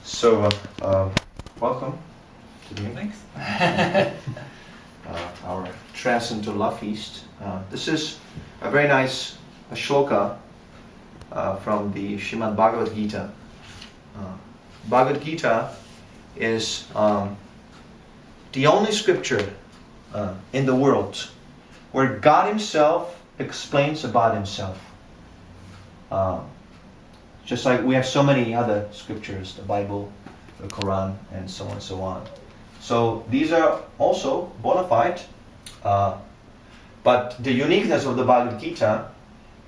So, welcome to the evening. Our Transcendental Love Feast. This is a very nice shloka from the Srimad Bhagavad-gītā. Bhagavad-gītā is the only scripture in the world where God Himself explains about Himself. Just like we have so many other scriptures, the Bible, the Quran, and so on and so on. So these are also bona fide, but the uniqueness of the Bhagavad-gītā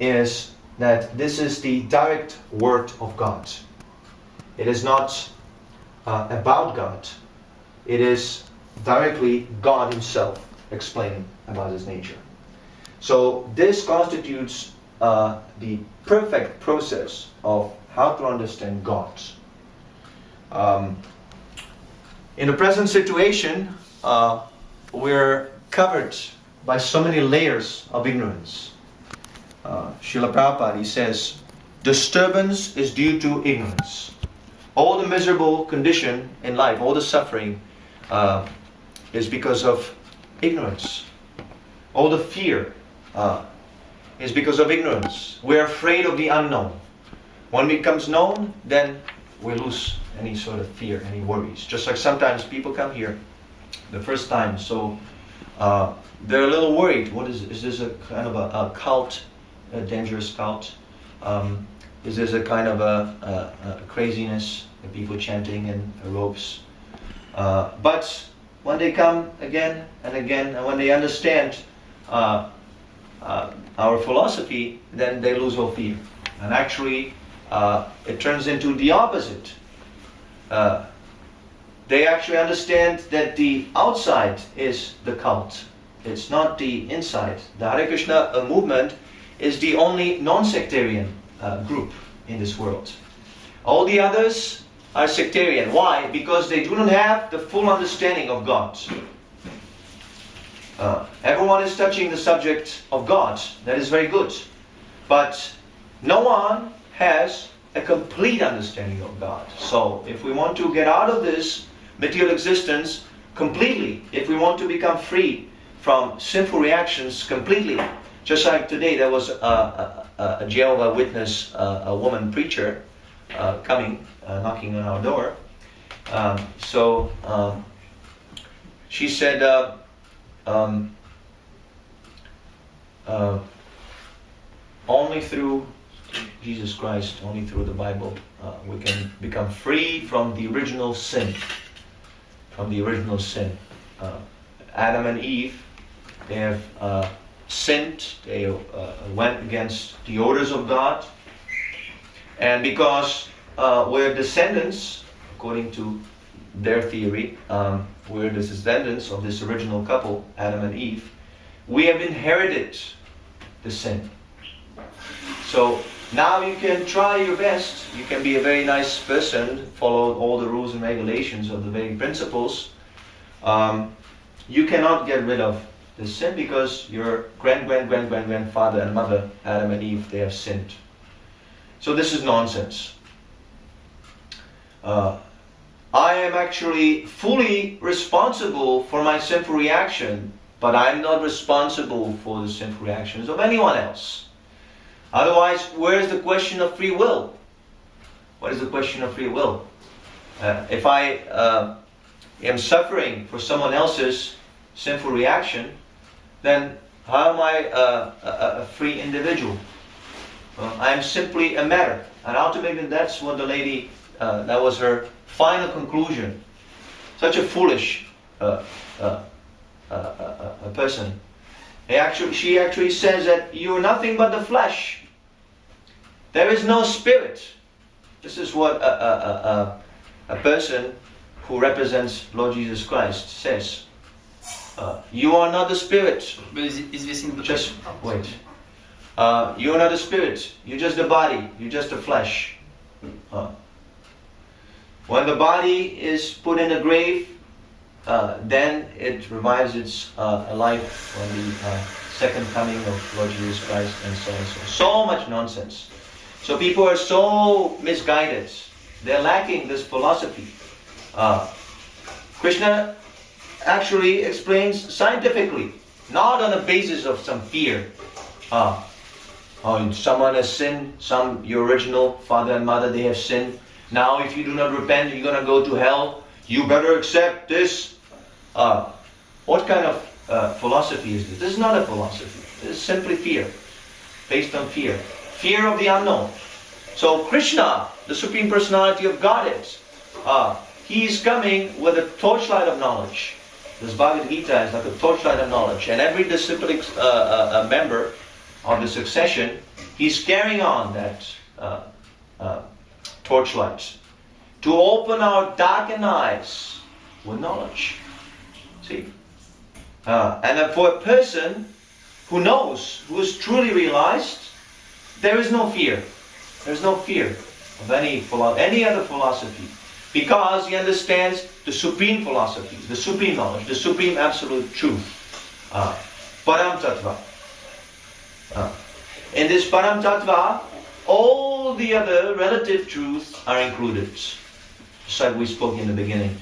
is that this is the direct word of God. It is not about God. It is directly God Himself explaining about His nature. So this constitutes the perfect process of how to understand God. In the present situation, we're covered by so many layers of ignorance. Srila Prabhupada, he says, disturbance is due to ignorance. All the miserable condition in life, all the suffering, is because of ignorance. All the fear is because of ignorance. We're afraid of the unknown. When it becomes known, then we lose any sort of fear, any worries. Just like sometimes people come here the first time, so they're a little worried. What is this a kind of a cult, a dangerous cult? Is this a kind of a craziness, the people chanting in robes? But when they come again and again, and when they understand our philosophy, then they lose all fear. And actually, it turns into the opposite. They actually understand that the outside is the cult. It's not the inside. The Hare Krishna movement is the only non-sectarian group in this world. All the others are sectarian. Why? Because they do not have the full understanding of God. Everyone is touching the subject of God. That is very good. But no one has a complete understanding of God. So if we want to get out of this material existence completely, if we want to become free from sinful reactions completely, just like today there was a Jehovah's Witness, a woman preacher coming, knocking on our door. She said, only through Jesus Christ, only through the Bible, we can become free from the original sin. From the original sin. Adam and Eve, they have sinned, they went against the orders of God. And because we're descendants, according to their theory, we're the descendants of this original couple, Adam and Eve, we have inherited the sin. So now you can try your best. You can be a very nice person, follow all the rules and regulations of the Vedic principles. You cannot get rid of the sin because your grandfather and mother, Adam and Eve, they have sinned. So this is nonsense. I am actually fully responsible for my sinful reaction, but I'm not responsible for the sinful reactions of anyone else. Otherwise, where is the question of free will? What is the question of free will? If I am suffering for someone else's sinful reaction, then how am I a free individual? I am simply a matter. And ultimately, that's what the lady, that was her final conclusion. Such a foolish person. She actually says that you are nothing but the flesh. There is no spirit. This is what a person who represents Lord Jesus Christ says. You are not the spirit. But is this in the Just wait. You are not the spirit. You're just the body. You're just the flesh. When the body is put in a grave, then it revives its life on the second coming of Lord Jesus Christ, and so on and so on. So much nonsense. So people are so misguided. they're lacking this philosophy. Krishna actually explains scientifically, not on the basis of some fear. Someone has sinned, your original father and mother, they have sinned. Now if you do not repent, you're going to go to hell. You better accept this. What kind of philosophy is this? This is not a philosophy. This is simply fear, based on fear. Fear of the unknown. So Krishna, the Supreme Personality of Godhead, he is coming with a torchlight of knowledge. This Bhagavad-gītā is like a torchlight of knowledge. And every disciplic member of the succession, he's carrying on that torchlight to open our darkened eyes with knowledge. See? And for a person who knows, who is truly realized, there is no fear. There's no fear of any other philosophy. Because he understands the supreme philosophy, the supreme knowledge, the supreme absolute truth. Param Tattva. In this Param Tattva, all the other relative truths are included. Just like we spoke in the beginning.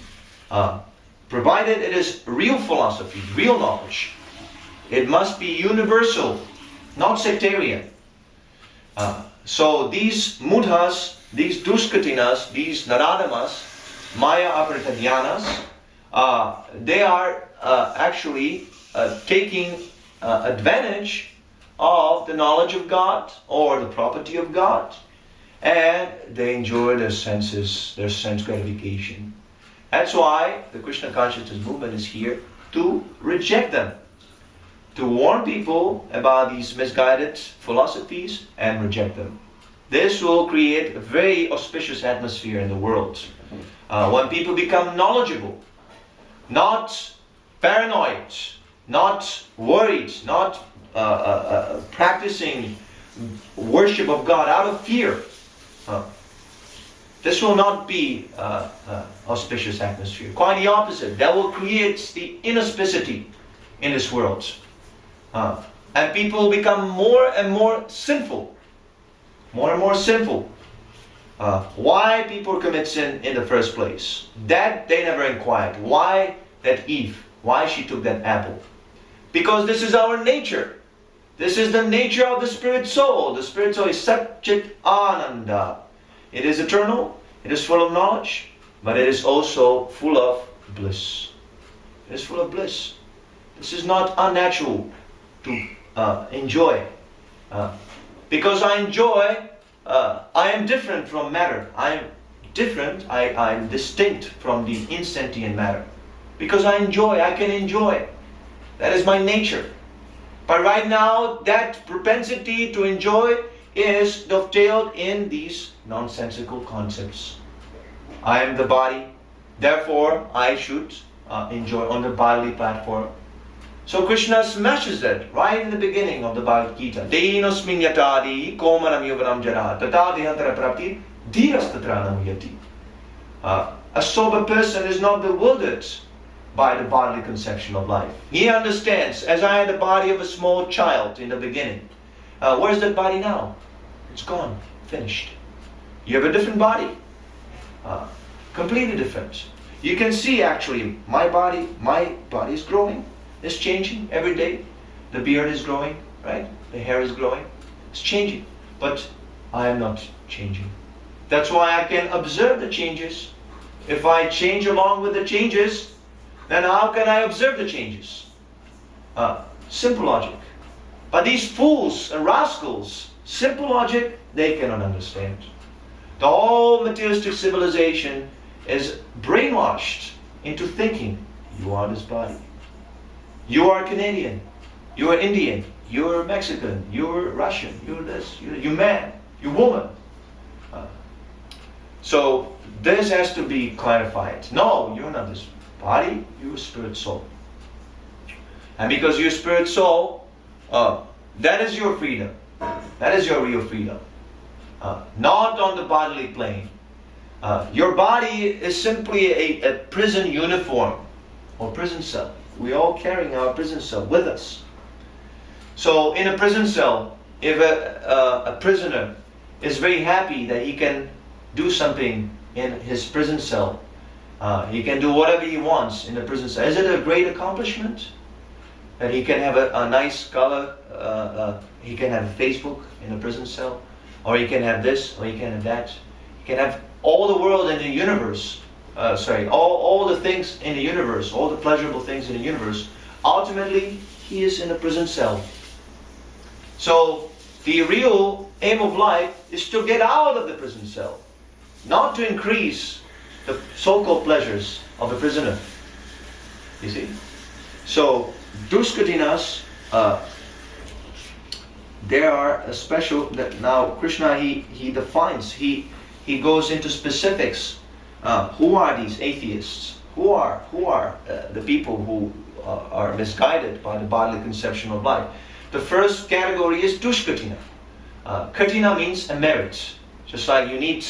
Provided it is real philosophy, real knowledge, it must be universal, not sectarian. So these mudhas, these duskatinas, these naradamas, maya aprita jnanas, they are actually taking advantage of the knowledge of God or the property of God, and they enjoy their senses, their sense gratification. That's why the Krishna consciousness movement is here to reject them, to warn people about these misguided philosophies and reject them. This will create a very auspicious atmosphere in the world. When people become knowledgeable, not paranoid, not worried, not practicing worship of God out of fear. This will not be auspicious atmosphere. Quite the opposite. That will create the inauspicity in this world. And people become more and more sinful. More and more sinful. Why people commit sin in the first place? That they never inquired. Why that Eve? Why she took that apple? Because this is our nature. This is the nature of the spirit soul. The spirit soul is Satchit Ananda. It is eternal, it is full of knowledge, but it is also full of bliss. It is full of bliss. This is not unnatural to enjoy. Because I enjoy, I am different from matter. I am different, I am distinct from the insentient matter. Because I enjoy, I can enjoy. That is my nature. But right now, that propensity to enjoy is dovetailed in these nonsensical concepts. I am the body, therefore I should enjoy on the bodily platform. So Krishna smashes that right in the beginning of the Bhagavad-gītā. Dehinosmin yatadi komanam yuvanam jara tata dehantara prapti dhirastatranam yati. A sober person is not bewildered by the bodily conception of life. He understands, as I had the body of a small child in the beginning. Where's that body now? It's gone, finished. You have a different body. Completely different. You can see actually, my body is growing. It's changing every day. The beard is growing, right? The hair is growing. It's changing. But I am not changing. That's why I can observe the changes. If I change along with the changes, then how can I observe the changes? Simple logic. But these fools and rascals, simple logic, they cannot understand. The whole materialistic civilization is brainwashed into thinking, you are this body. You are Canadian. You are Indian. You are Mexican. You are Russian. You are this. You're man. You're woman. So this has to be clarified. No, you're not this body. You're a spirit soul. And because you're spirit soul, that is your freedom. That is your real freedom. Not on the bodily plane. Your body is simply a prison uniform or prison cell. We're all carrying our prison cell with us. So in a prison cell, if a prisoner is very happy that he can do something in his prison cell. He can do whatever he wants in the prison cell. Is it a great accomplishment? That he can have a nice color, he can have Facebook in a prison cell, or he can have this, or he can have that. He can have all the world in the universe, all the things in the universe, all the pleasurable things in the universe. Ultimately, he is in a prison cell. So, the real aim of life is to get out of the prison cell, not to increase the so-called pleasures of a prisoner. You see? So, duskatinas, there are a special, now Krishna, he defines, he goes into specifics. Who are these atheists? Who are the people who are misguided by the bodily conception of life? The first category is dushkatina. Katina means a merit. Just like you need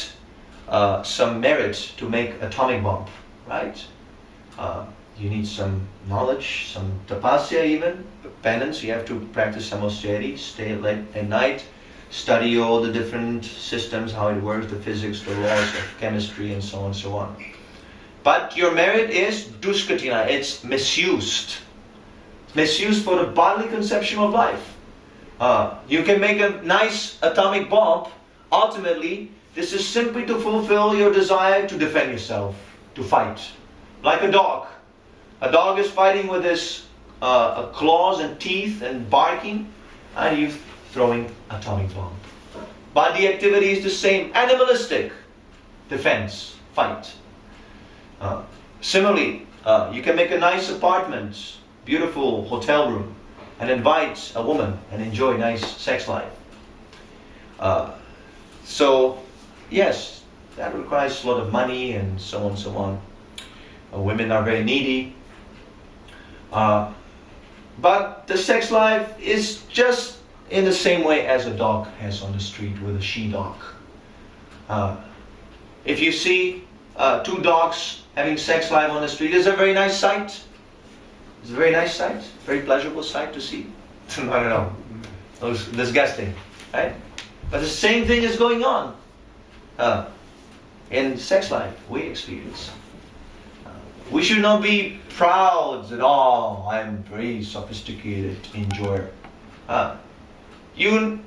some merit to make atomic bomb, right? You need some knowledge, some tapasya even, penance. You have to practice some austerity, stay late at night, study all the different systems, how it works, the physics, the laws of chemistry, and so on and so on. But your merit is dushkatina, it's misused. It's misused for the bodily conception of life. You can make a nice atomic bomb. Ultimately, this is simply to fulfill your desire to defend yourself, to fight. Like a dog. A dog is fighting with his claws and teeth and barking, and you're throwing atomic bomb. But the activity is the same, animalistic. Defense, fight. Similarly, you can make a nice apartment, beautiful hotel room, and invite a woman and enjoy nice sex life. So, yes, that requires a lot of money and so on and so on. Women are very needy. But the sex life is just in the same way as a dog has on the street with a she-dog. If you see two dogs having sex life on the street, it's a very nice sight. It's a very nice sight, very pleasurable sight to see. I don't know, it was disgusting, right? But the same thing is going on in sex life we experience. We should not be proud that, oh, I'm very sophisticated enjoyer. You're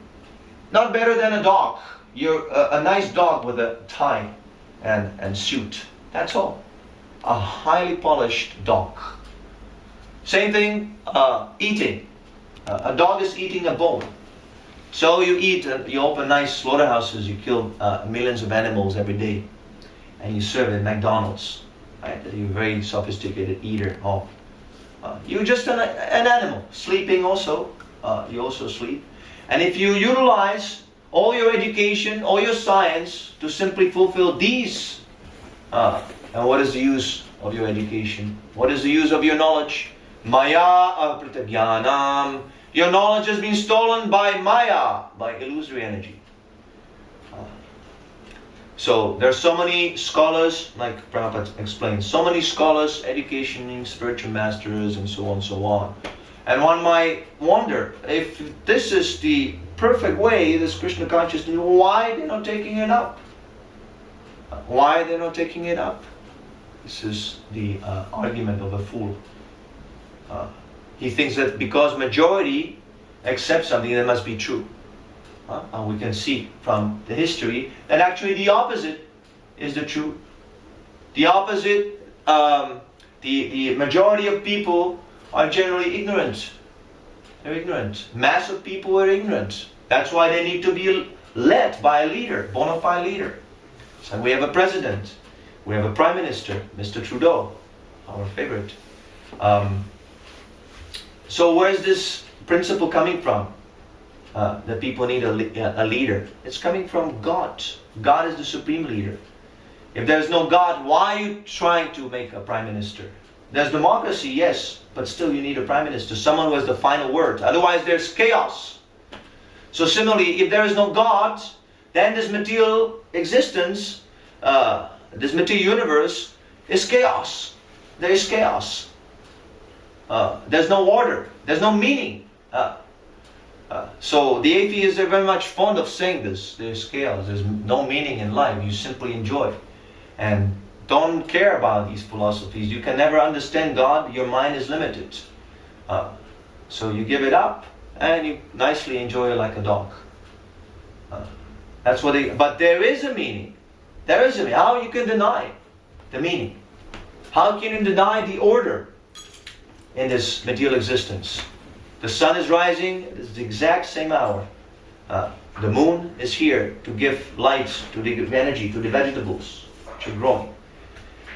not better than a dog. You're a nice dog with a tie and suit. That's all. A highly polished dog. Same thing, eating. A dog is eating a bone. So you eat, you open nice slaughterhouses, you kill millions of animals every day, and you serve at McDonald's. Right? You're a very sophisticated eater of. You're just an animal, sleeping also. You also sleep. And if you utilize all your education, all your science to simply fulfill these, and what is the use of your education? What is the use of your knowledge? Maya apritagyanam. Your knowledge has been stolen by Maya, by illusory energy. So there are so many scholars, like Prabhupada explained, so many scholars, educating spiritual masters, and so on and so on. And one might wonder, if this is the perfect way, this Krishna consciousness, why they're not taking it up? Why they're not taking it up? This is the argument of a fool. He thinks that because majority accepts something, that must be true. And we can see from the history that actually the opposite is the truth. The opposite, the majority of people are generally ignorant. They're ignorant. Mass of people are ignorant. That's why they need to be led by a leader, bona fide leader. So we have a president, we have a prime minister, Mr. Trudeau, our favorite. So where's this principle coming from? That people need a leader. It's coming from God. God is the supreme leader. If there's no God, why are you trying to make a prime minister? There's democracy, yes, but still you need a prime minister, someone who has the final word. Otherwise there's chaos. So similarly, if there is no God, then this material existence, this material universe is chaos. There is chaos. There's no order. There's no meaning. So the atheists are very much fond of saying this. There's chaos. There's no meaning in life. You simply enjoy. And don't care about these philosophies. You can never understand God. Your mind is limited. So you give it up and you nicely enjoy it like a dog. That's what but there is a meaning. There is a meaning. How you can deny the meaning? How can you deny the order in this material existence? The sun is rising, it is the exact same hour. The moon is here to give light, to give energy to the vegetables which are growing.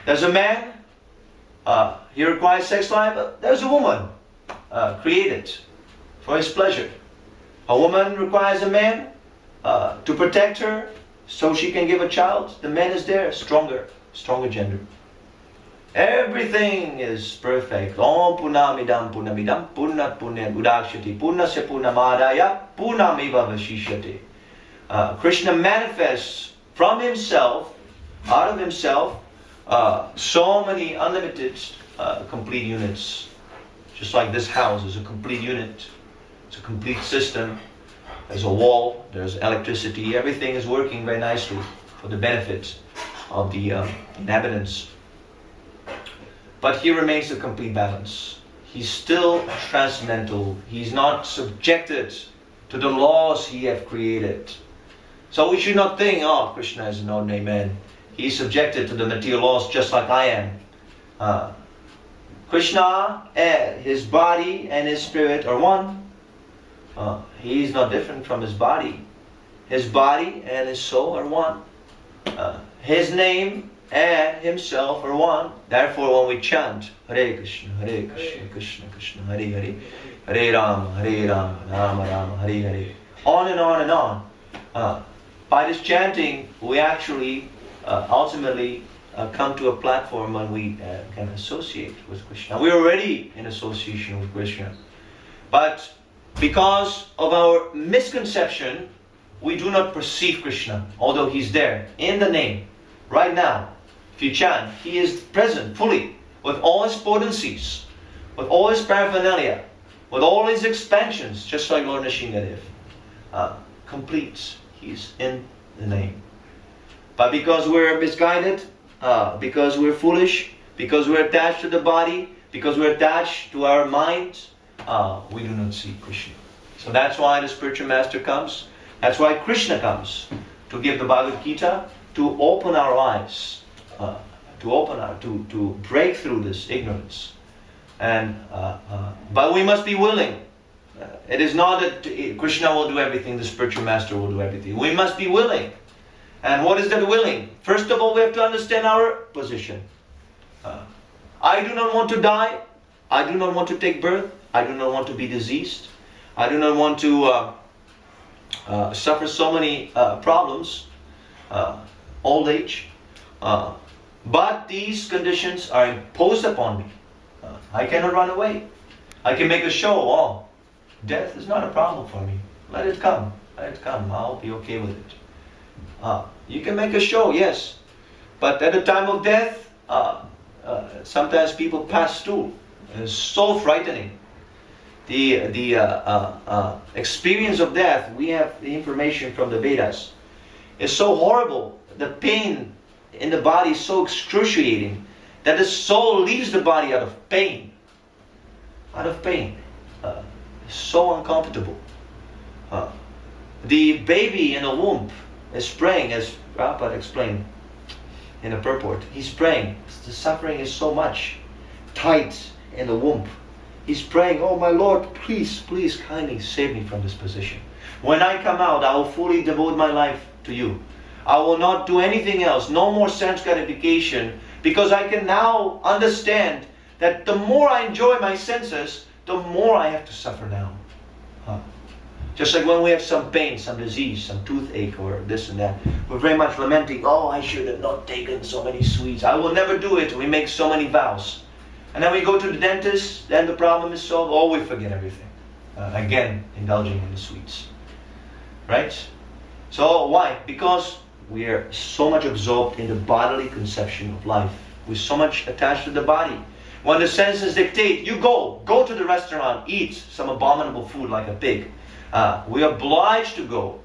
There's a man, he requires sex life. There's a woman created for his pleasure. A woman requires a man to protect her so she can give a child. The man is there, stronger gender. Everything is perfect. Om Purnamidam Purnamidam Purnat Punyat Udakshati Purnasya Purnamadaya Purnamiva Vashishyate. Krishna manifests from himself, out of himself, so many unlimited complete units. Just like this house is a complete unit. It's a complete system. There's a wall, there's electricity, everything is working very nicely for the benefit of the inhabitants. But he remains a complete balance. He's still transcendental. He's not subjected to the laws he has created. So we should not think, oh, Krishna is an ordinary man. He's subjected to the material laws just like I am. Krishna, his body and his spirit are one. He's not different from his body. His body and his soul are one. His name and himself are one. Therefore, when we chant Hare Krishna, Krishna Krishna, Hare Hare, Hare Rama, Rama Rama, Hare Hare, on and on and on. By this chanting, we actually ultimately come to a platform when we can associate with Krishna. We're already in association with Krishna. But because of our misconception, we do not perceive Krishna, although he's there in the name. Right now, if you chant, he is present fully with all his potencies, with all his paraphernalia, with all his expansions, just like Lord Nrsimhadev. Complete. He's in the name. But because we're misguided, because we're foolish, because we're attached to the body, because we're attached to our minds, we do not see Krishna. So that's why the spiritual master comes. That's why Krishna comes to give the Bhagavad-gītā, to open our eyes, to break through this ignorance. And but we must be willing. It is not that Krishna will do everything, the spiritual master will do everything. We must be willing. And what is that willing? First of all, we have to understand our position. I do not want to die. I do not want to take birth. I do not want to be diseased. I do not want to suffer so many problems, old age. But these conditions are imposed upon me. I cannot run away. I can make a show. Oh, death is not a problem for me. Let it come. Let it come. I'll be okay with it. You can make a show, yes. But at the time of death, sometimes people pass through. It's so frightening. The experience of death, we have the information from the Vedas, is so horrible. The pain in the body is so excruciating that the soul leaves the body out of pain. Out of pain. So uncomfortable. The baby in the womb is praying, as Prabhupada explained in the purport. He's praying. The suffering is so much. Tight in the womb. He's praying, oh my Lord, please, please kindly save me from this position. When I come out, I will fully devote my life to you. I will not do anything else. No more sense gratification. Because I can now understand that the more I enjoy my senses, the more I have to suffer now. Just like when we have some pain, some disease, some toothache or this and that, we're very much lamenting, oh, I should have not taken so many sweets. I will never do it. We make so many vows. And then we go to the dentist, then the problem is solved. Oh, we forget everything. Again, indulging in the sweets. Right? So why? Because we are so much absorbed in the bodily conception of life. We're so much attached to the body. When the senses dictate, you go to the restaurant, eat some abominable food like a pig. We are obliged to go.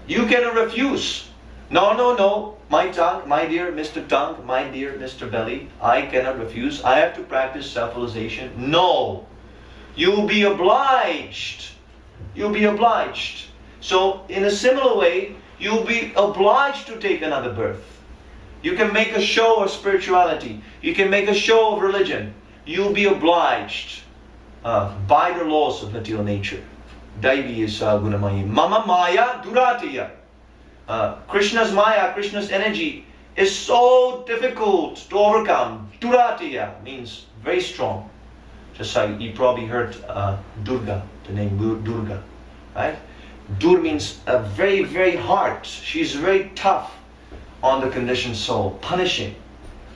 You cannot refuse. No. my tongue, my dear Mr. Tongue, my dear Mr. Belly, I cannot refuse. I have to practice self-realization. No. You'll be obliged. You'll be obliged. So in a similar way, you'll be obliged to take another birth. You can make a show of spirituality. You can make a show of religion. You'll be obliged by the laws of material nature. Daivi esa gunamayi. Mama maya duratiya. Krishna's maya, Krishna's energy is so difficult to overcome. Duratiya means very strong. Just like you probably heard Durga, the name Durga, right? Dur means very, very hard. She's very tough on the conditioned soul, punishing.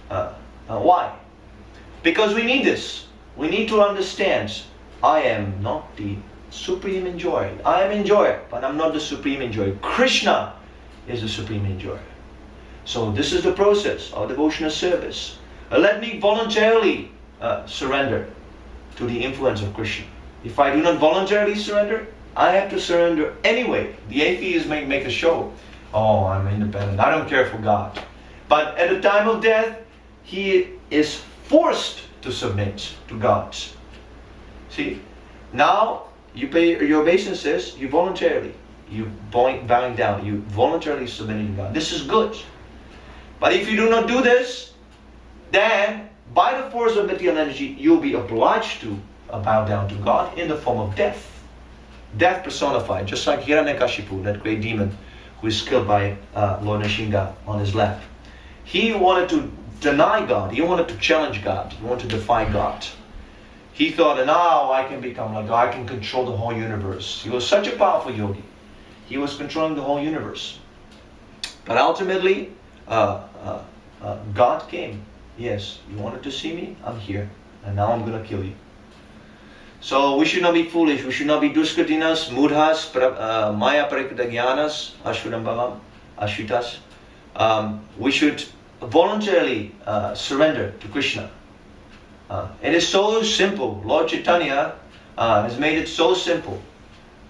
Why? Because we need this. We need to understand, I am not the supreme enjoyer. I am enjoyer, but I'm not the supreme enjoyer. Krishna is the supreme enjoyer. So this is the process of devotional service. Let me voluntarily surrender to the influence of Krishna. If I do not voluntarily surrender, I have to surrender anyway. The atheists make a show. Oh, I'm independent. I don't care for God. But at the time of death, he is forced to submit to God. See, now you pay your obeisances, you voluntarily, you bowing down, you voluntarily submitting to God. This is good. But if you do not do this, then by the force of material energy, you'll be obliged to bow down to God in the form of death. Death personified, just like Hiranyakashipu, that great demon who is killed by Lord Nrsimha on his left. He wanted to deny God. He wanted to challenge God. He wanted to defy God. He thought, now I can become like God. I can control the whole universe. He was such a powerful yogi. He was controlling the whole universe. But ultimately, God came. Yes, you wanted to see me? I'm here. And now I'm going to kill you. So we should not be foolish. We should not be duskritinas, mudhas, maya parakritagyanas, ashurambhavam, ashvitas. We should voluntarily surrender to Krishna. It is so simple. Lord Chaitanya has made it so simple.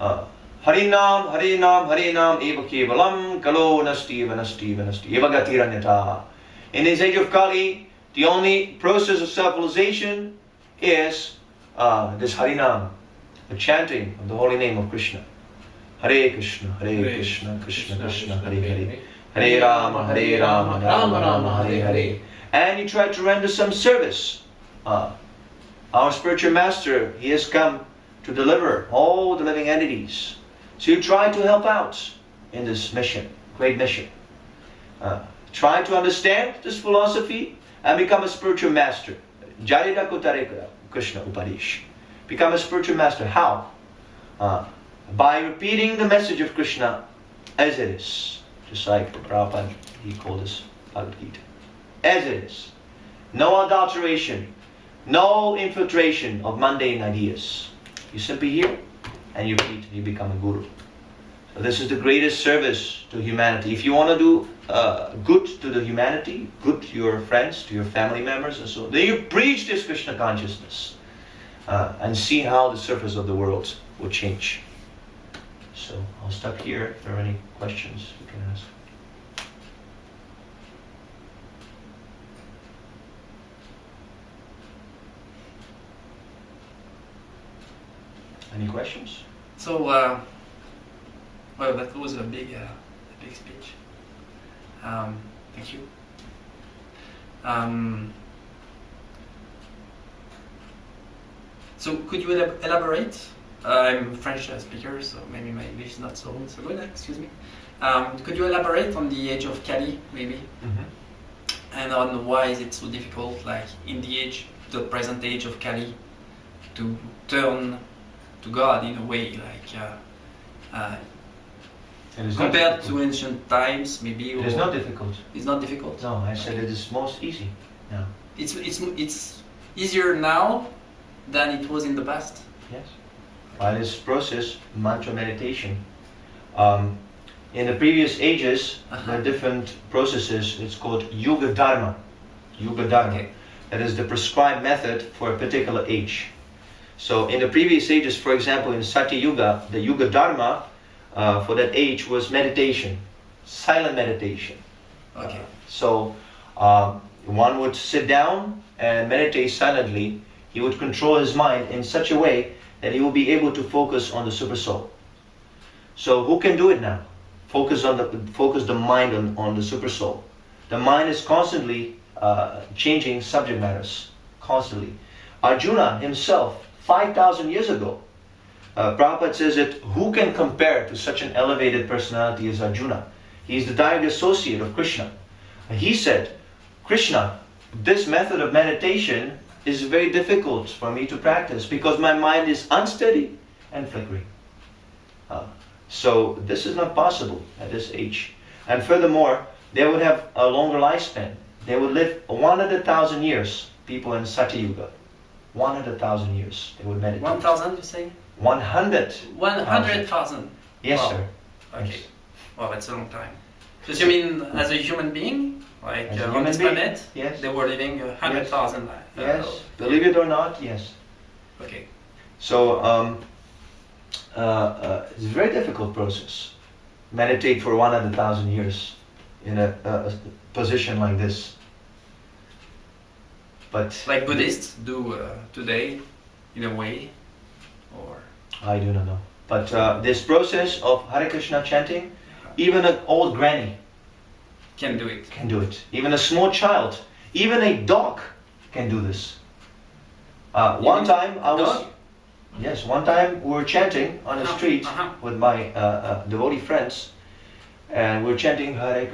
Harinam, Harinam, Harinam, eva kevalam, kalo nasti, vanasti, vanasti, eva gatiranyata. In this age of Kali, the only process of self-realization is this Harinam, the chanting of the holy name of Krishna. Hare Krishna, Hare Krishna, Krishna Krishna, Hare Hare. Hare Rama, Hare Rama, Rama Rama, Hare Hare. And you try to render some service. Our spiritual master, he has come to deliver all the living entities. So you try to help out in this mission, great mission. Try to understand this philosophy and become a spiritual master. Jarida Kutareka Krishna Upadesh. Become a spiritual master. How? By repeating the message of Krishna as it is. Just like Prabhupada, he called this Bhagavad-gītā. As it is. No adulteration. No infiltration of mundane ideas. You simply hear and you repeat, you become a guru. So this is the greatest service to humanity. If you want to do good to the humanity, good to your friends, to your family members and so on, then you preach this Krishna consciousness and see how the surface of the world will change. So I'll stop here. If there are any questions, you can ask. Any questions? So, well, that was a big speech. Thank you. So, could you elaborate? I'm a French speaker, so maybe my English is not so good. Excuse me. Could you elaborate on the age of Kali, maybe, and on why is it so difficult, like in the present age of Kali, to turn to God in a way, like compared to ancient times, maybe. It is not difficult. It's not difficult. No, I said it is most easy. No. It's easier now than it was in the past. Yes. By this process, mantra meditation. In the previous ages, there are different processes. It's called Yuga Dharma. Yuga Dharma. Okay. That is the prescribed method for a particular age. So in the previous ages, for example, in Satya Yuga, the Yuga Dharma for that age was meditation, silent meditation. Okay. So one would sit down and meditate silently. He would control his mind in such a way that he will be able to focus on the super soul. So who can do it now? Focus the mind on the super soul. The mind is constantly changing subject matters, constantly. Arjuna himself, 5,000 years ago, Prabhupada says that who can compare to such an elevated personality as Arjuna? He is the direct associate of Krishna. He said, Krishna, this method of meditation is very difficult for me to practice because my mind is unsteady and flickering. So this is not possible at this age. And furthermore, they would have a longer lifespan. They would live 100,000 years, people in Satyuga. 100,000 years they would meditate. 1,000 you say? 100. 100,000? Yes, Wow. sir. Okay. Yes. Well, that's a long time. Because you mean as a human being? Like As a on human this being, planet? yes. They were living 100,000 Yes, believe it or not, yes. Okay. So it's a very difficult process. Meditate for 100,000 years in a position like this. But Like Buddhists do today, in a way, or I do not know. But this process of Hare Krishna chanting, even an old granny can do it. can do it. Even a small child, even a dog can do this. One time I was, dog? yes, one time we were chanting on the street with my devotee friends, and we were chanting Hare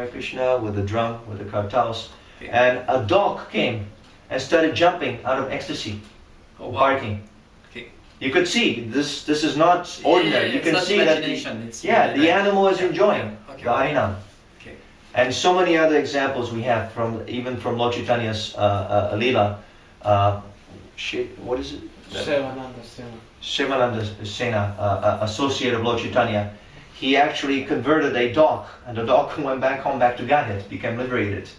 Krishna with the drum, with the kartals, Okay. and a dog came and started jumping out of ecstasy, Oh, wow. barking. Okay. You could see this is not ordinary. Yeah, you it's can not see that imagination, it's yeah, really the like- animal is yeah, enjoying yeah, okay. the Harinam. Okay. And so many other examples we have from even from Lord Chaitanya's Leela. What is it? Shivananda Sena, associate of Lord Chaitanya. He actually converted a dog, and the dog went back home, back to Godhead, became liberated.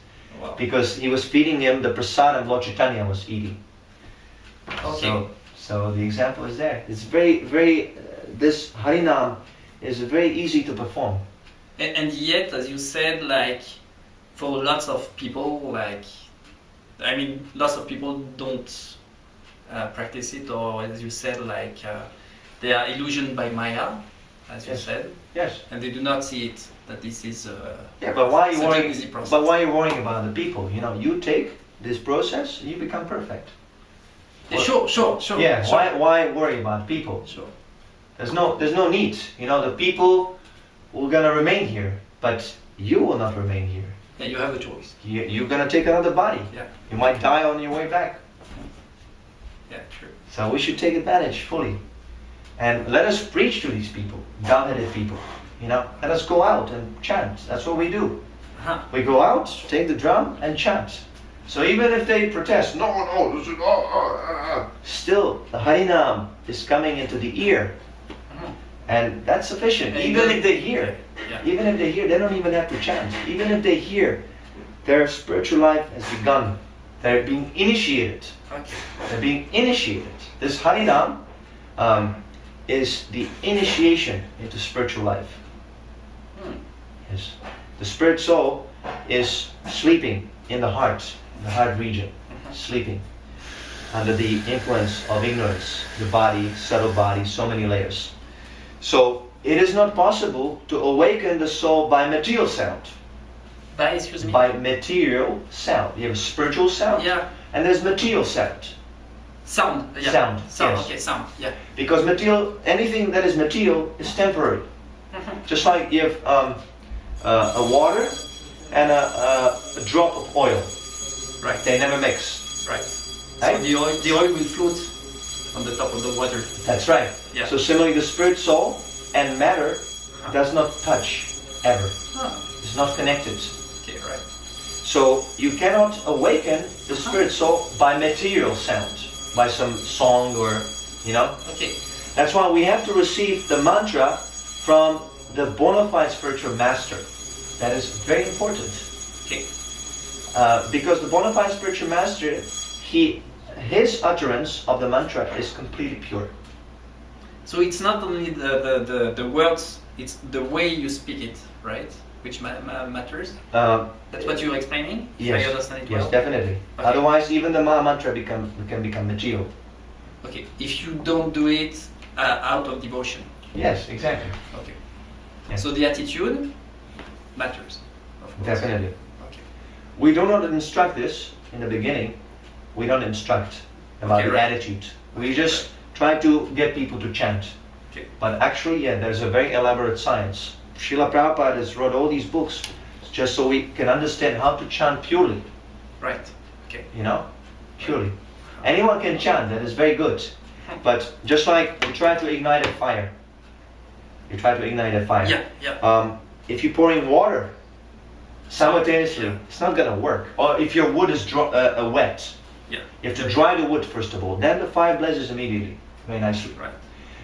Wow. Because he was feeding him the prasadam Lord Chaitanya was eating. Okay. So the example is there. It's very, this Harinam is very easy to perform. And yet, as you said, like for lots of people, like I mean, lots of people don't practice it, or as you said, like they are illusioned by Maya, as you Yes. said, Yes. and they do not see it that this is. Yeah, but why are you such an worrying? easy process. But why are you worrying about the people? You know, you take this process, and you become perfect. Yeah, sure. Yeah. Sure. Why worry about people? Sure. There's no need. You know, the people will gonna remain here, but you will not remain here. Yeah, you have a choice. You're gonna take another body. Yeah. You might die on your way back. Yeah, true. So we should take advantage fully, and let us preach to these people, God-headed people. You know, let us go out and chant. That's what we do. Uh-huh. We go out, take the drum, and chant. So even if they protest, no, this is still the Harinam is coming into the ear, and that's sufficient. And Even then- if they hear, they don't even have to chant. Even if they hear, their spiritual life has begun. They're being initiated. Okay. They're being initiated. This Harinam is the initiation into spiritual life. Yes. The spirit soul is sleeping in the heart region, sleeping under the influence of ignorance, the body, subtle body, so many layers. So it is not possible to awaken the soul by material sound. Excuse me. By material sound. You have spiritual sound, Yeah. and there's material sound. Sound. Yeah. Sound, Sound. yes. Okay. Sound. Yeah. Because anything that is material is temporary. Just like you have a water and a drop of oil. Right. They never mix. Right. Right? So the oil will float on the top of the water. That's right. Yeah. So similarly, the spirit soul and matter does not touch ever. It's not connected. Okay. Right. So you cannot awaken the spirit soul by material sound, by some song or, you know. Okay. That's why we have to receive the mantra from the bona fide spiritual master. That is very important. Okay. Because the bona fide spiritual master, his utterance of the mantra is completely pure. So it's not only the words, it's the way you speak it, right? which matters. Uh, That's what you're explaining. yes, If I understand it yes, well. definitely. Okay. Otherwise, even the Maha Mantra can become material. Okay. If you don't do it out of devotion. Yes, exactly. Okay. Yes. So the attitude matters. Of course. Definitely. Okay. We do not instruct this in the beginning. We don't instruct about Okay, the right. attitude. We just try to get people to chant. Okay. But actually, yeah, there's a very elaborate science. Srila Prabhupada has wrote all these books just so we can understand how to chant purely. Right. Okay. You know? Purely. Anyone can chant, that is very good. But just like you try to ignite a fire. You try to ignite a fire. Yeah. Yeah. If you pour in water simultaneously, Yeah. it's not gonna work. Or if your wood is wet, Yeah. you have to dry the wood first of all. Then the fire blazes immediately. Very nicely. Right.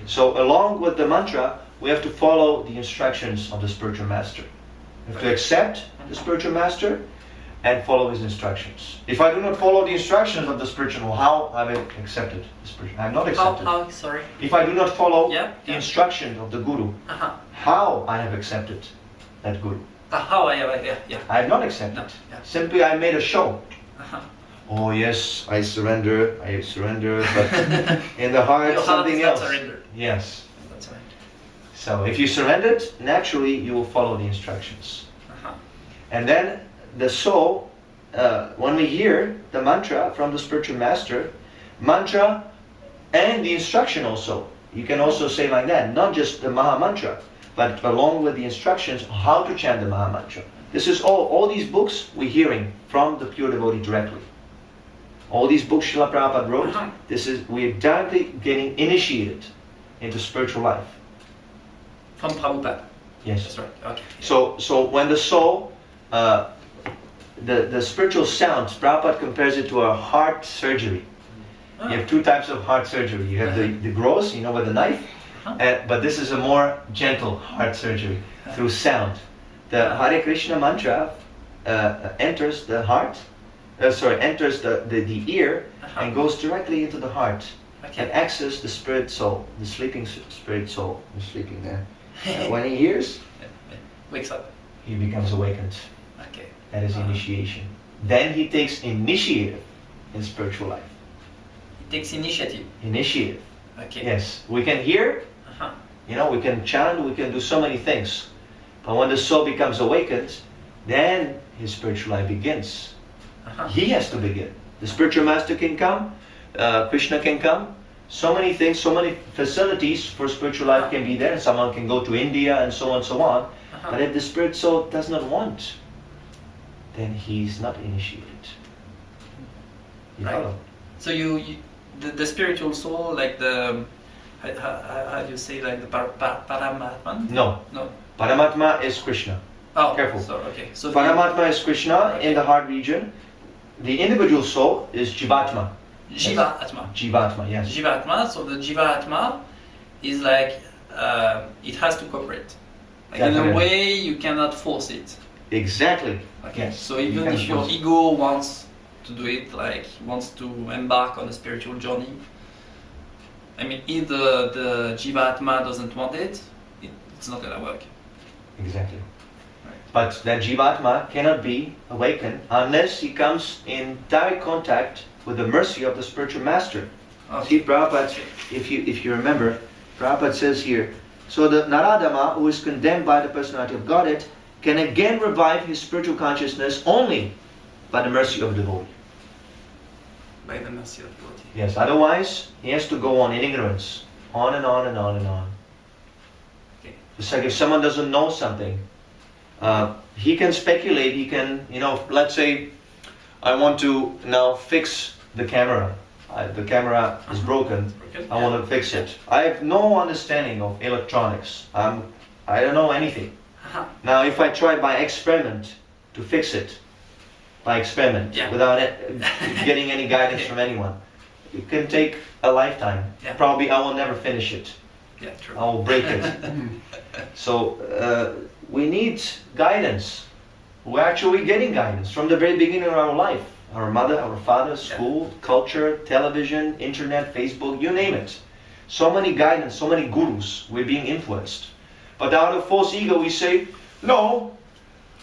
So along with the mantra, we have to follow the instructions of the spiritual master. We have to accept the spiritual master and follow his instructions. If I do not follow the instructions of the spiritual, how have I accepted the spiritual? I have not accepted. How? Sorry. If I do not follow Yeah, the yeah. instructions of the guru, Uh-huh. how I have accepted that guru? How I have? Yeah. I have not accepted. No, yeah. Simply I made a show. Uh-huh. Oh yes, I surrender, but in the heart Your heart something is not else. surrendered. Yes. That's right. So if you surrendered, naturally you will follow the instructions. Uh-huh. And then the soul, when we hear the mantra from the spiritual master, mantra and the instruction also, you can also say like that, not just the Maha Mantra, but along with the instructions how to chant the Maha Mantra. This is all these books we're hearing from the pure devotee directly. All these books Srila Prabhupada wrote, Uh-huh. we're directly getting initiated into spiritual life. From Prabhupada. Yes. That's right. Okay. So when the soul, the spiritual sounds, Prabhupada compares it to a heart surgery. Ah. You have two types of heart surgery. You have the gross, with the knife, but this is a more gentle heart surgery through sound. The Hare Krishna mantra enters the heart, enters the ear and goes directly into the heart and accesses the spirit soul, the sleeping spirit soul who's sleeping there. When he hears, Wakes up. he becomes awakened. Okay. That is initiation. Then he takes initiative in spiritual life. It takes initiative. Initiative. Okay. Yes. We can hear, Uh-huh. we can chant, we can do so many things. But when the soul becomes awakened, then his spiritual life begins. Uh-huh. He has to begin. The spiritual master can come, Krishna can come. So many things, so many facilities for spiritual life can be there. And someone can go to India and so on and so on. Uh-huh. But if the spirit soul does not want, then he's not initiated. You Right. follow? So the spiritual soul, like the how do you say, like the Paramatman? No. No. Paramatma is Krishna. Oh, Careful. So okay. So Paramatma is Krishna in the heart region. The individual soul is Jivatma. Jiva Atma. Jivatma, yes. Jivatma. So the Jivatma is like it has to cooperate. Like in a Definitely. way, you cannot force it. Exactly. Okay. Yes. So You even cannot if your force it. ego wants to do it, like wants to embark on a spiritual journey, I mean, if the Jivatma doesn't want it, it's not gonna work. Exactly. Right. But that Jivatma cannot be awakened unless he comes in direct contact with the mercy of the spiritual master. See, Prabhupada, if you remember, Prabhupada says here, so the Naradama, who is condemned by the personality of Godhead, can again revive his spiritual consciousness only by the mercy of the devotee. By the mercy of God. Yes, otherwise he has to go on in ignorance, on and on and on and on. Okay. It's like if someone doesn't know something, he can speculate, he can, let's say, I want to now fix the camera. The camera is broken, I want to fix it. I have no understanding of electronics. I don't know anything. Uh-huh. Now if I try by experiment to fix it, without getting any guidance from anyone, it can take a lifetime. Yeah. Probably I will never finish it. Yeah, true. I will break it. So we need guidance. We're actually getting guidance from the very beginning of our life. Our mother, our father, school, culture, television, internet, Facebook, you name it. So many guidance, so many gurus, we're being influenced. But out of false ego we say, no,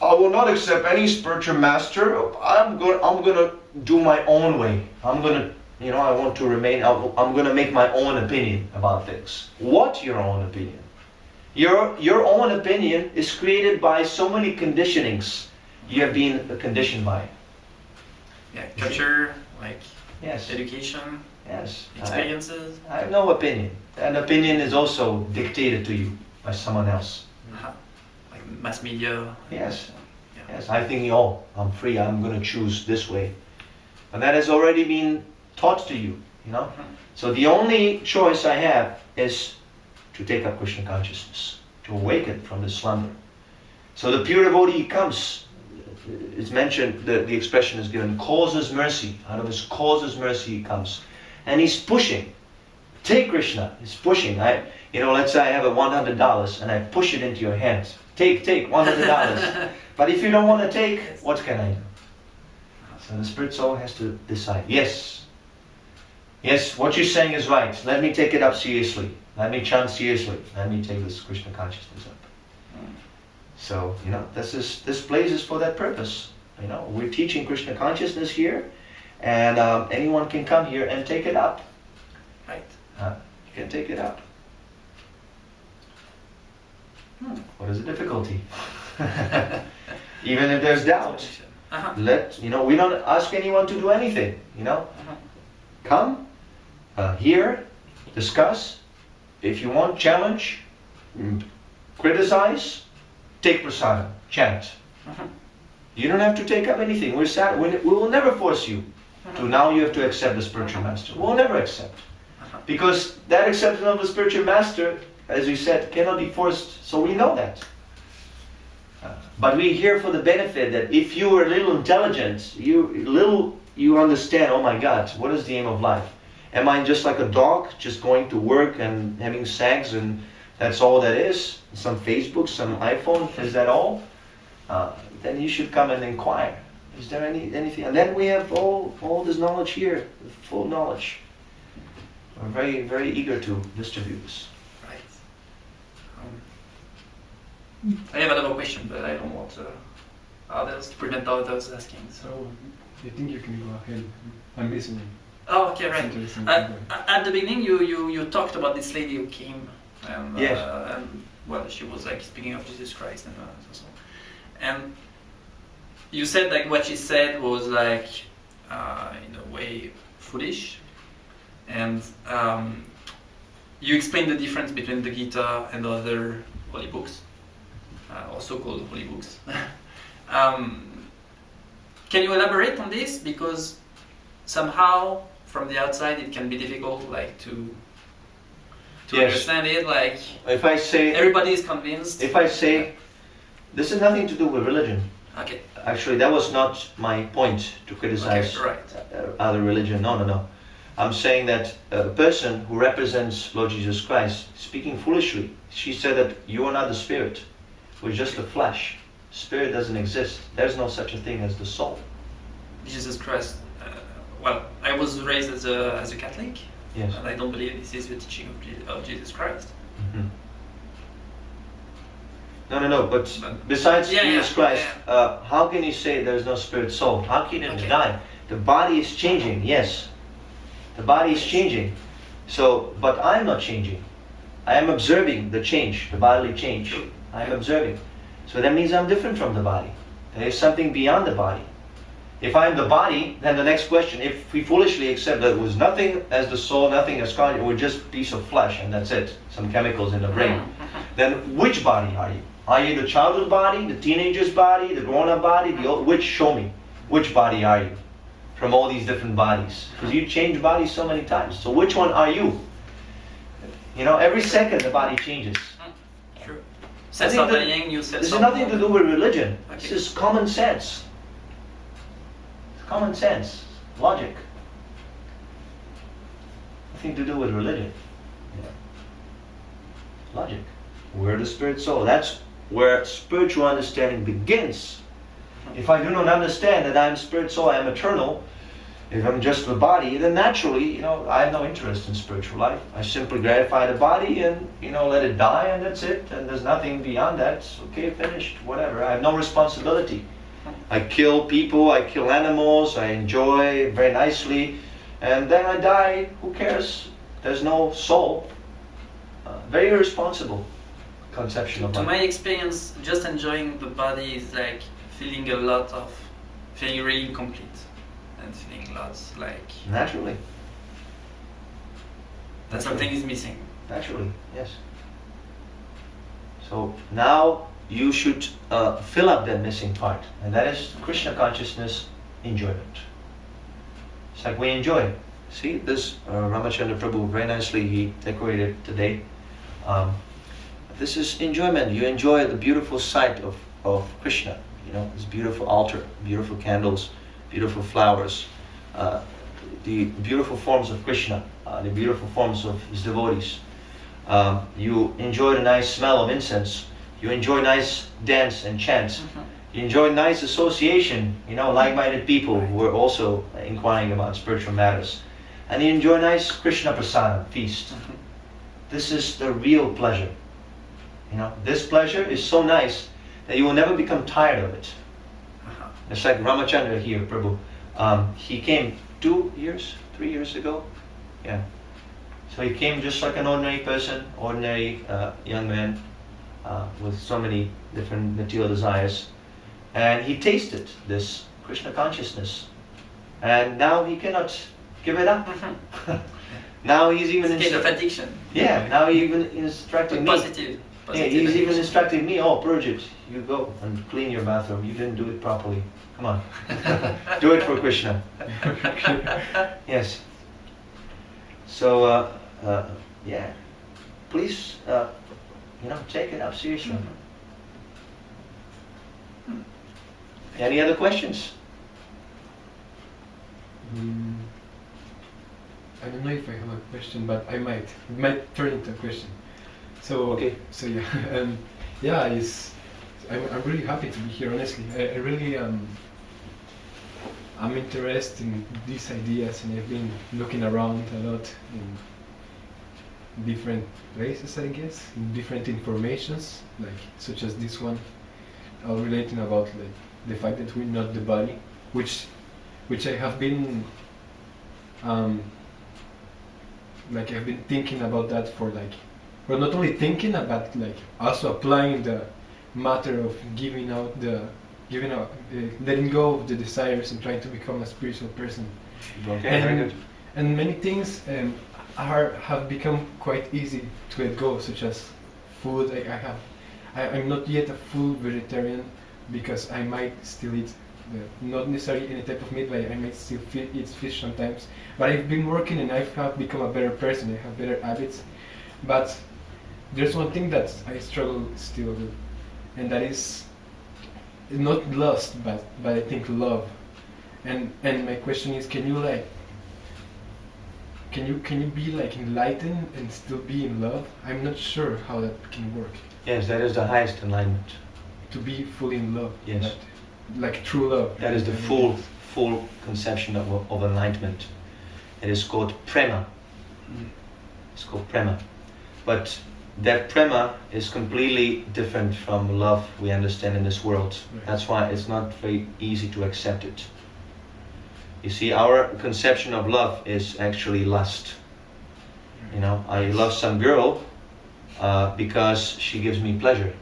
I will not accept any spiritual master. I'm gonna do my own way. I'm gonna, I want to remain. I'm gonna make my own opinion about things. What your own opinion? Your own opinion is created by so many conditionings you have been conditioned by. Yeah, culture, like yes, education, yes, experiences. I have no opinion. An opinion is also dictated to you by someone else. Like mass media. Yes. Yeah. Yes, I think, I'm free, I'm going to choose this way. And that has already been taught to you, So the only choice I have is to take up Krishna consciousness, to awaken from this slumber. So the pure devotee comes, it's mentioned, the expression is given, causes mercy. Out of his causes mercy he comes. And he's pushing. Take Krishna, he's pushing. Let's say I have $100 and I push it into your hands. Take $100. But if you don't want to take, what can I do? So the spirit soul has to decide. Yes, what you're saying is right. Let me take it up seriously. Let me chant seriously. Let me take this Krishna consciousness up. So, this place is for that purpose. We're teaching Krishna consciousness here, and anyone can come here and take it up. Right. You can take it up. What is the difficulty? Even if there's doubt, we don't ask anyone to do anything. Come, hear, discuss. If you want, challenge, criticize, take prasadam, chant. You don't have to take up anything. We will never force you to now you have to accept the spiritual master. We'll never accept. Because that acceptance of the spiritual master, as we said, cannot be forced, so we know that. But we're here for the benefit that if you are a little intelligent, you understand, oh my God, what is the aim of life? Am I just like a dog, just going to work and having sex and that's all that is? Some Facebook, some iPhone, is that all? Then you should come and inquire. Is there anything? And then we have all this knowledge here, full knowledge. We're very, very eager to distribute this. Right. I have another question, but I don't want others to prevent others asking. So, I think you can go ahead. I'm listening. Oh, okay, right. At the beginning, you talked about this lady who came, and, yes. And she was like speaking of Jesus Christ and so on. And you said like what she said was like in a way foolish, and you explained the difference between the Gita and the other holy books, also called holy books. Can you elaborate on this? Because somehow from the outside it can be difficult, like to yes. understand it. Like if I say everybody is convinced. If I say this has nothing to do with religion. Okay. Actually, that was not my point to criticize other religion. No. I'm saying that a person who represents Lord Jesus Christ, speaking foolishly, she said that you are not the spirit, we're just the flesh. Spirit doesn't exist. There's no such a thing as the soul. Jesus Christ. I was raised as a Catholic, yes. And I don't believe this is the teaching of Jesus Christ. Mm-hmm. No. But besides Jesus Christ, how can you say there's no spirit soul? How can it die? The body is changing. Yes, the body is changing. So, but I'm not changing. I am observing the change, the bodily change. I am observing. So that means I'm different from the body. There is something beyond the body. If I'm the body, then the next question, if we foolishly accept that it was nothing as the soul, nothing as God, we're just a piece of flesh and that's it, some chemicals in the brain, then which body are you? Are you the childhood body, the teenager's body, the grown-up body, the old? Which? Show me. Which body are you? From all these different bodies. Because you change bodies so many times. So which one are you? Every second the body changes. True. This has nothing to do with religion. Okay. This is common sense. Common sense. Logic. Nothing to do with religion. Logic. We're the spirit soul. That's where spiritual understanding begins. If I do not understand that I am spirit soul, I am eternal, If I'm just the body, then naturally, I have no interest in spiritual life. I simply gratify the body and, let it die, and that's it. And there's nothing beyond that. It's okay, finished, whatever. I have no responsibility. I kill people, I kill animals, I enjoy very nicely, and then I die. Who cares? There's no soul. Very irresponsible conception of To life. my experience, just enjoying the body is like feeling really complete. And feeling lots like Naturally. that something is missing. Naturally, yes. So now you should fill up that missing part, and that is Krishna consciousness enjoyment. It's like we enjoy. See, this Ramachandra Prabhu, very nicely he decorated today. This is enjoyment. You enjoy the beautiful sight of Krishna. This beautiful altar, beautiful candles, beautiful flowers, the beautiful forms of Krishna, the beautiful forms of his devotees. You enjoy the nice smell of incense. You enjoy nice dance and chant. You enjoy nice association, like-minded people who are also inquiring about spiritual matters. And you enjoy nice Krishna prasadam, feast. This is the real pleasure. This pleasure is so nice that you will never become tired of it. It's like Ramachandra here, Prabhu. He came 3 years ago. Yeah. So he came just like an ordinary person, ordinary young man with so many different material desires. And he tasted this Krishna consciousness. And now he cannot give it up. Now he's even... It's kind of addiction. Yeah, now he even instructing me. Positive Yeah, he's addiction. even instructing me, Purujit, you go and clean your bathroom. You didn't do it properly. Come on. Do it for Krishna. Yes. So, yeah. Please, take it up seriously. Any other questions? I don't know if I have a question, but I might. It might turn into a question. So Okay. So yeah, yeah. I'm really happy to be here. Honestly, I really I'm interested in these ideas, and I've been looking around a lot in different places, I guess, in different informations, like such as this one, relating about like the fact that we're not the body, which I have been like I've been thinking about that for like, well, not only thinking but like also applying the matter of letting go of the desires and trying to become a spiritual person. Okay, very good. And many things have become quite easy to let go, such as food. I'm not yet a full vegetarian because I might still eat not necessarily any type of meat, but I might still eat fish sometimes. But I've been working and I have become a better person. I have better habits. But there's one thing that I struggle still with, and that is not lust, but I think love. And my question is, can you be like enlightened and still be in love? I'm not sure how that can work. Yes, that is the highest enlightenment. To be fully in love. Yes. Like true love. That is the full conception of enlightenment. It is called prema. It's called prema. But that prema is completely different from love we understand in this world. Right. That's why it's not very easy to accept it. You see, our conception of love is actually lust. I love some girl because she gives me pleasure.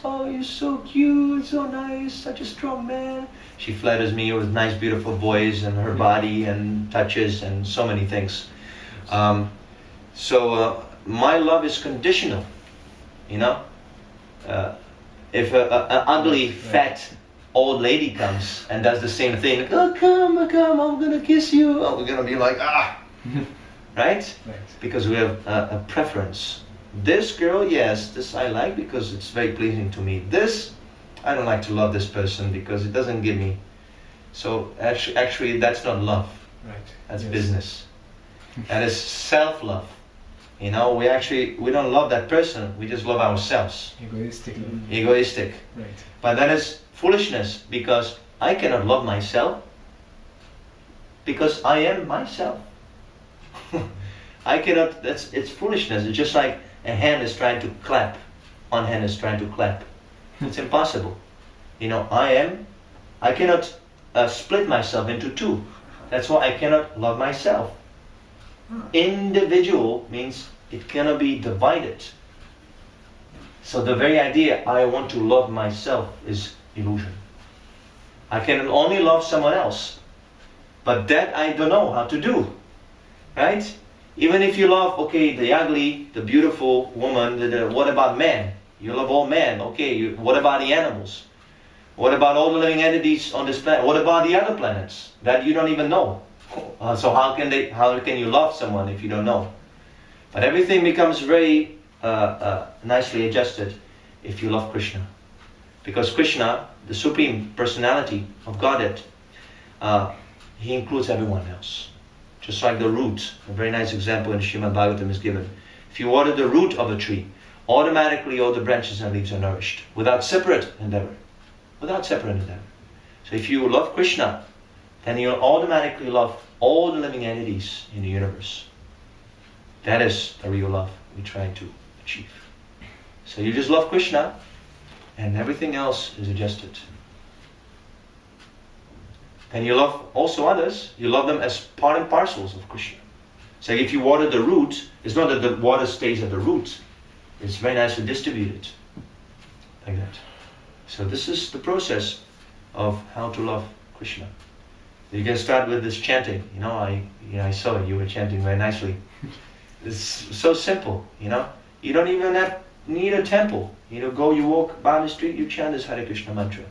Oh, you're so cute, so nice, such a strong man. She flatters me with nice, beautiful voice and her body and touches and so many things. So my love is conditional. If an ugly, fat old lady comes and does the same thing, oh come, I'm gonna kiss you. Oh, we're gonna be like, right? Because we have a preference. This girl, yes, this I like because it's very pleasing to me. This, I don't like to love this person because it doesn't give me. So actually that's not love. Right. That's Yes. business. That is self-love. We don't love that person, we just love ourselves. Egoistic love. Egoistic. Right. But that is foolishness because I cannot love myself because I am myself. I cannot, it's foolishness. It's just like a hand is trying to clap. One hand is trying to clap. It's impossible. I cannot split myself into two. That's why I cannot love myself. Individual means it cannot be divided. So the very idea, I want to love myself, is illusion. I can only love someone else. But that I don't know how to do. Right? Even if you love, the ugly, the beautiful woman, what about man? You love all men. Okay, what about the animals? What about all the living entities on this planet? What about the other planets that you don't even know? So how can you love someone if you don't know? But everything becomes very nicely adjusted if you love Krishna. Because Krishna, the Supreme Personality of Godhead, he includes everyone else. Just like the root, a very nice example in Srimad Bhagavatam is given. If you water the root of a tree, automatically all the branches and leaves are nourished, without separate endeavor. Without separate endeavor. So if you love Krishna, then you'll automatically love all the living entities in the universe. That is the real love we're trying to achieve. So you just love Krishna, and everything else is adjusted. And you love also others, you love them as part and parcels of Krishna. So if you water the root, it's not that the water stays at the root. It's very nicely distributed. Like that. So this is the process of how to love Krishna. You can start with this chanting. I saw you were chanting very nicely. It's so simple, You don't even need a temple. You walk by the street, you chant this Hare Krishna mantra.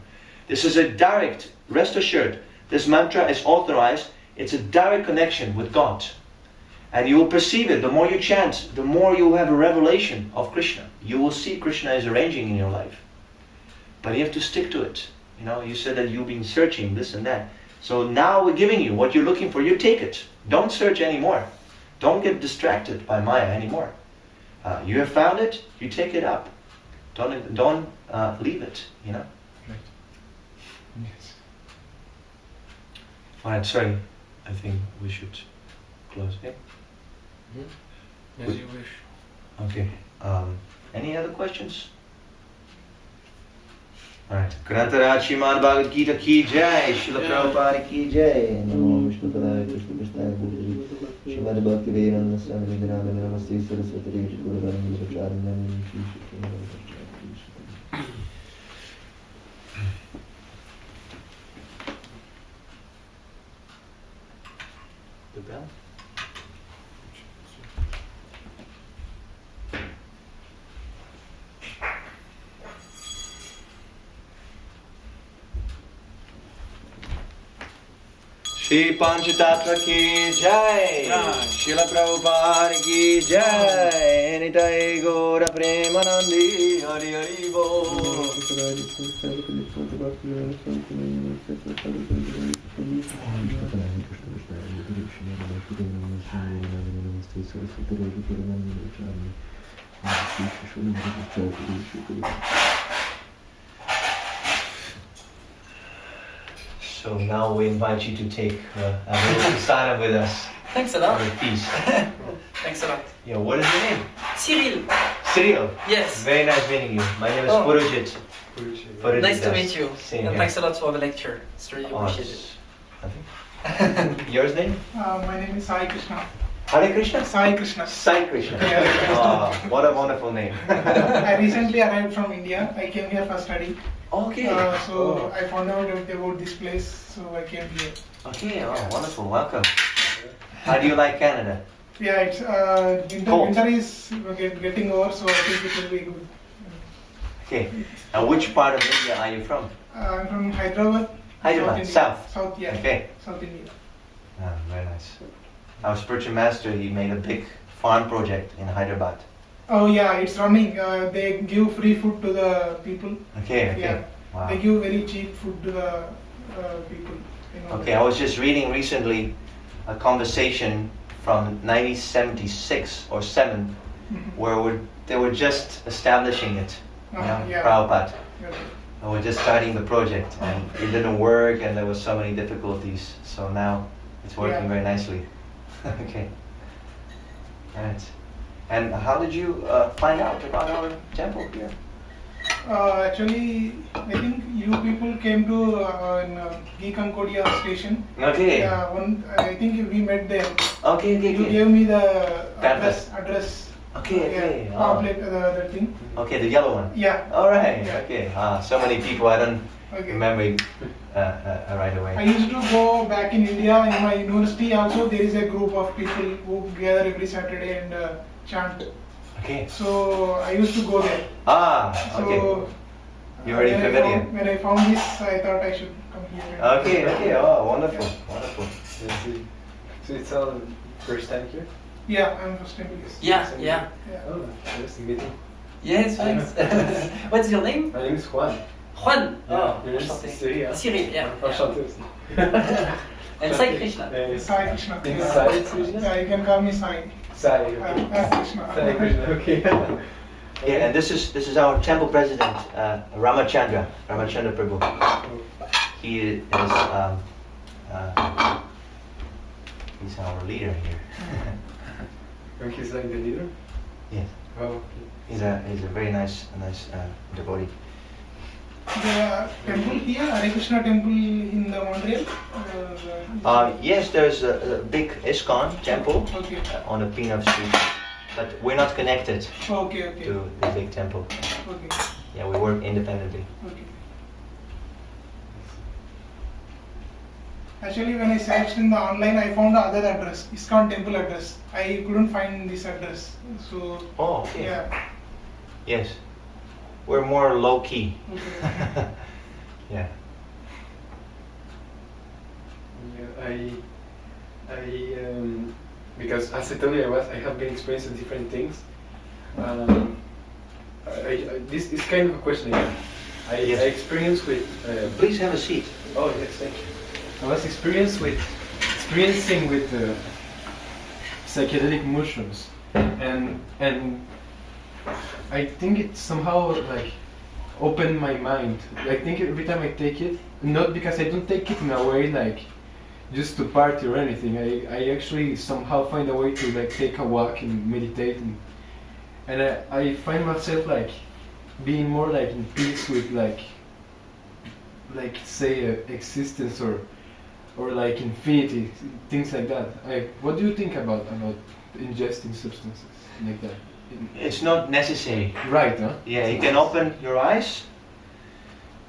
This is a direct, rest assured, this mantra is authorized. It's a direct connection with God. And you will perceive it. The more you chant, the more you will have a revelation of Krishna. You will see Krishna is arranging in your life. But you have to stick to it. You said that you've been searching this and that. So now we're giving you what you're looking for. You take it. Don't search anymore. Don't get distracted by Maya anymore. You have found it. You take it up. Don't leave it. Right. Yes. Alright. Sorry. I think we should close. Yeah. As you wish. Okay. Any other questions? Alright. Grantaraj Śrīmad Bhagavad-gītā ki jai, Śrīla Prabhupada ki jai. Namo Vishnu Padaya Krishna Krishna Bhutiji. Śrīmad Bhaktivedanta Swami Vidhananda Namaste Saraswati Devi Guruvani Vacharana The bell? Shri Panchatattva ki jai, Srila Prabhupada ki jai, Nitai Gaura Premanandi, Hari Hari Bol. So now we invite you to take a little sadhana with us. Thanks a lot. For a feast. Thanks a lot. Yeah, what is your name? Cyril. Cyril. Yes. Very nice meeting you. My name is Purujit. Purujit. Nice to meet you. Same and here. Thanks a lot for the lecture. It's really appreciated. Yours name? My name is Śrī Kṛṣṇa. Hare Krishna? Śrī Kṛṣṇa. Sai Krishna. Yeah. What a wonderful name. I recently arrived from India. I came here for study. Okay. I found out about this place, so I came here. Okay, wonderful. Welcome. How do you like Canada? Yeah, it's winter is getting over, so I think it will be good. Okay. And which part of India are you from? I'm from Hyderabad. Hyderabad, south. South, yeah. Okay. South India. Very nice. Our spiritual master, he made a big farm project in Hyderabad. Oh yeah, it's running. They give free food to the people. Okay. Yeah. Wow. They give very cheap food to the people. Okay, I was just reading recently a conversation from 1976 or 7 where they were just establishing it. Yeah. Prabhupada. Yeah. And we're just starting the project and it didn't work and there were so many difficulties. So now It's working very nicely. Okay. Right. And how did you find out about our temple here? Actually, I think you people came to Gikankodia station. Okay. Yeah, I think we met there. Okay. You gave me the Address. address. Okay. Yeah, pamphlet, that thing. Okay, the yellow one. Yeah. All right. Yeah. Okay. So many people I don't Okay. remember right away. I used to go back in India in my university also. There is a group of people who gather every Saturday and chant. Okay. So I used to go there. Okay. So You're already familiar. When I found this, I thought I should come here. Okay. Oh, wonderful. Wonderful. So it's our first time here? Yeah, I'm first time here. Yeah. Oh, nice to meet you. Yes, thanks. What's your name? My name is Juan. Juan. Yeah, Oh, yours enchanté. is Śrī, yeah? Śrī, yeah. Enchanté aussi. And Śrī Kṛṣṇa. Sai Krishna. Sai Krishna? Yeah, you can call me Sai. Sai, okay. Krishna. Sai Krishna, okay. Yeah, and this is our temple president, Ramachandra Prabhu. He is he's our leader here. And he's like the leader? Yes. Oh, okay. He's a very nice devotee. The temple here, Hare Krishna temple in the Montreal? Yes, there's a big ISKCON temple Okay. on the Pinav Street, but we're not connected Okay. to the big temple. Okay. Yeah, we work independently. Okay. Actually, when I searched in the online, I found the other address, ISKCON temple address. I couldn't find this address. So, Oh, okay. yeah. Yes. We're more low key. Okay. Yeah. Yeah, because as I told you, I have been experiencing different things. This is kind of a question again. Yes. I experienced with. Please have a seat. Oh yes, thank you. I was experiencing with psychedelic mushrooms, and I think it somehow like opened my mind. I think every time I take it, not because I don't take it in a way like just to party or anything. I actually somehow find a way to like take a walk and meditate, and I find myself like being more like in peace with like say existence or like infinity, things like that. What do you think about ingesting substances like that? It's not necessary. Right, huh? Yeah, you can open your eyes,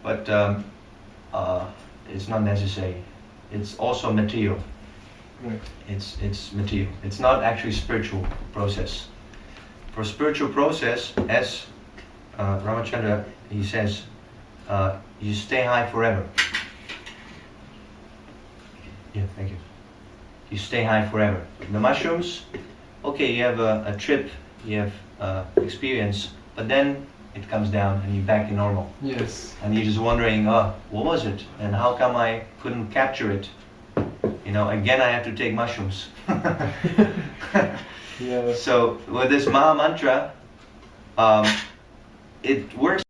but it's not necessary. It's also material. Right. It's material. It's not actually spiritual process. For spiritual process, as Ramachandra, he says, you stay high forever. Yeah, thank you. You stay high forever. The mushrooms, okay, you have a trip, you have experience, but then it comes down and you're back to normal. Yes. And you're just wondering, what was it? And how come I couldn't capture it? You know, again I have to take mushrooms. Yeah. So with this Maha Mantra, it works